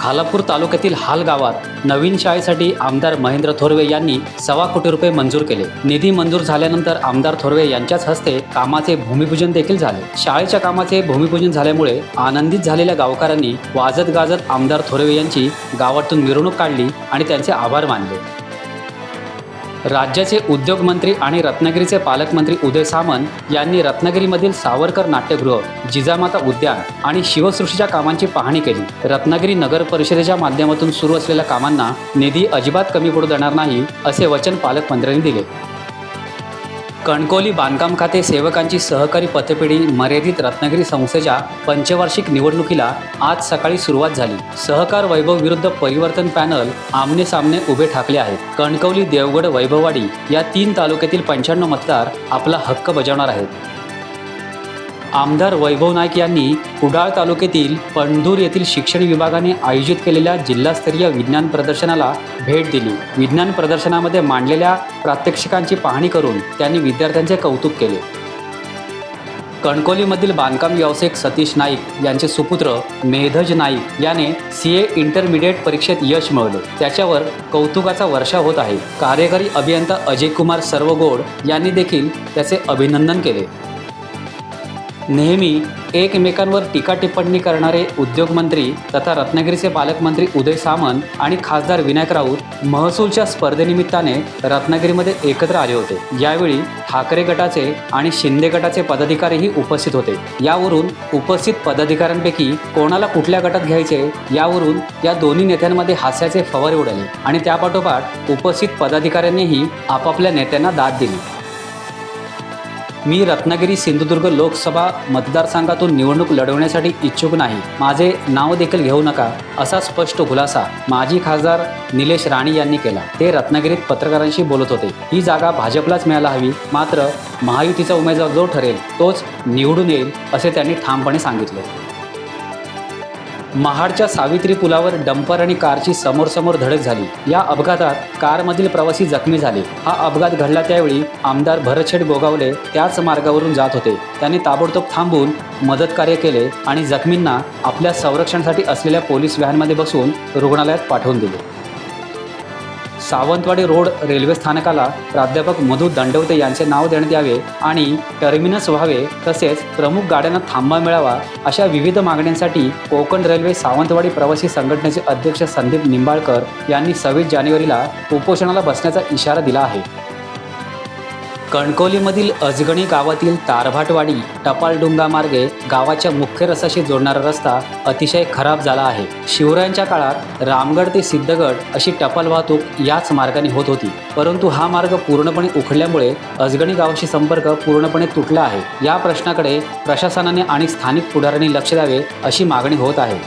खालापूर तालुक्यातील हाल गावात नवीन शाळेसाठी आमदार महेंद्र थोरवे यांनी ₹1.25 कोटी मंजूर केले। निधी मंजूर झाल्यानंतर आमदार थोरवे यांच्याच हस्ते कामाचे भूमिपूजन देखील झाले। शाळेच्या कामाचे भूमिपूजन झाल्यामुळे आनंदित झालेल्या गावकऱ्यांनी वाजत गाजत आमदार थोरवे यांची गावातून मिरवणूक काढली आणि त्यांचे आभार मानले। राज्याचे उद्योग मंत्री आणि रत्नागिरीचे पालकमंत्री उदय सामंत यांनी रत्नागिरीमधील सावरकर नाट्यगृह, जिजामाता उद्यान आणि शिवसृष्टीच्या कामांची पाहणी केली। रत्नागिरी नगर परिषदेच्या माध्यमातून सुरू असलेल्या कामांना निधी अजिबात कमी पडू देणार नाही असे वचन पालकमंत्र्यांनी दिले। कणकवली बांधकाम खाते सेवकांची सहकारी पतपेढी मर्यादित रत्नागिरी संस्थेच्या पंचवार्षिक निवडणुकीला आज सकाळी सुरुवात झाली। सहकार वैभव विरुद्ध परिवर्तन पॅनल आमने सामने उभे ठाकले आहेत। कणकवली, देवगड, वैभववाडी या 3 तालुक्यातील 95 मतदार आपला हक्क बजावणार आहेत। आमदार वैभव नाईक यांनी कुडाळ तालुक्यातील पंढूर येथील शिक्षण विभागाने आयोजित केलेल्या जिल्हास्तरीय विज्ञान प्रदर्शनाला भेट दिली। विज्ञान प्रदर्शनामध्ये मांडलेल्या प्रात्यक्षिकांची पाहणी करून त्यांनी विद्यार्थ्यांचे कौतुक केले। कणकवलीमधील बांधकाम व्यावसायिक सतीश नाईक यांचे सुपुत्र मेधज नाईक याने CA इंटरमिडिएट परीक्षेत यश मिळवले। त्याच्यावर कौतुकाचा वर्षाव होत आहे। कार्यकारी अभियंता अजय कुमार सर्वगोड यांनी देखील त्याचे अभिनंदन केले। नेहमी एकमेकांवर टीका टिप्पणी करणारे उद्योगमंत्री तथा रत्नागिरीचे पालकमंत्री उदय सामंत आणि खासदार विनायक राऊत महसूलच्या स्पर्धेनिमित्ताने रत्नागिरीमध्ये एकत्र आले होते। यावेळी ठाकरे गटाचे आणि शिंदे गटाचे पदाधिकारीही उपस्थित होते। यावरून उपस्थित पदाधिकाऱ्यांपैकी कोणाला कुठल्या गटात घ्यायचे यावरून या दोन्ही नेत्यांमध्ये हास्याचे फवारे उडाले आणि त्यापाठोपाठ उपस्थित पदाधिकाऱ्यांनीही आपापल्या नेत्यांना दाद दिली। मी रत्नागिरी सिंधुदुर्ग लोकसभा मतदारसंघातून निवडणूक लढवण्यासाठी इच्छुक नाही, माझे नाव देखील घेऊ नका, असा स्पष्ट खुलासा माजी खासदार निलेश राणे यांनी केला। ते रत्नागिरीत पत्रकारांशी बोलत होते। ही जागा भाजपलाच मिळायला हवी, मात्र महायुतीचा उमेदवार जो ठरेल तोच निवडून येईल असे त्यांनी ठामपणे सांगितले। महाडच्या सावित्री पुलावर डंपर आणि कारची समोरासमोर धडक झाली। या अपघातात कारमधील प्रवासी जखमी झाले। हा अपघात घडला त्यावेळी आमदार भरतशेठ गोगावले त्याच मार्गावरून जात होते। त्यांनी ताबडतोब थांबून मदतकार्य केले आणि जखमींना आपल्या संरक्षणासाठी असलेल्या पोलीस व्हॅनमध्ये बसवून रुग्णालयात पाठवून दिले। सावंतवाडी रोड रेल्वे स्थानकाला प्राध्यापक मधु दंडवते यांचे नाव देण्यात यावे आणि टर्मिनस व्हावे, तसेच प्रमुख गाड्यांना थांबा मिळावा अशा विविध मागण्यांसाठी कोकण रेल्वे सावंतवाडी प्रवासी संघटनेचे अध्यक्ष संदीप निंबाळकर यांनी 26 जानेवारीला उपोषणाला बसण्याचा इशारा दिला आहे। कणकवलीमधील अजगणी गावातील तारभाटवाडी टपालडुंगा मार्गे गावाच्या मुख्य रस्त्याशी जोडणारा रस्ता अतिशय खराब झाला आहे। शिवरायांच्या काळात रामगड ते सिद्धगड अशी टपाल वाहतूक याच मार्गाने होत होती, परंतु हा मार्ग पूर्णपणे उखडल्यामुळे अजगणी गावाशी संपर्क पूर्णपणे तुटला आहे। या प्रश्नाकडे प्रशासनाने आणि स्थानिक पुढाऱ्यांनी लक्ष द्यावे अशी मागणी होत आहे।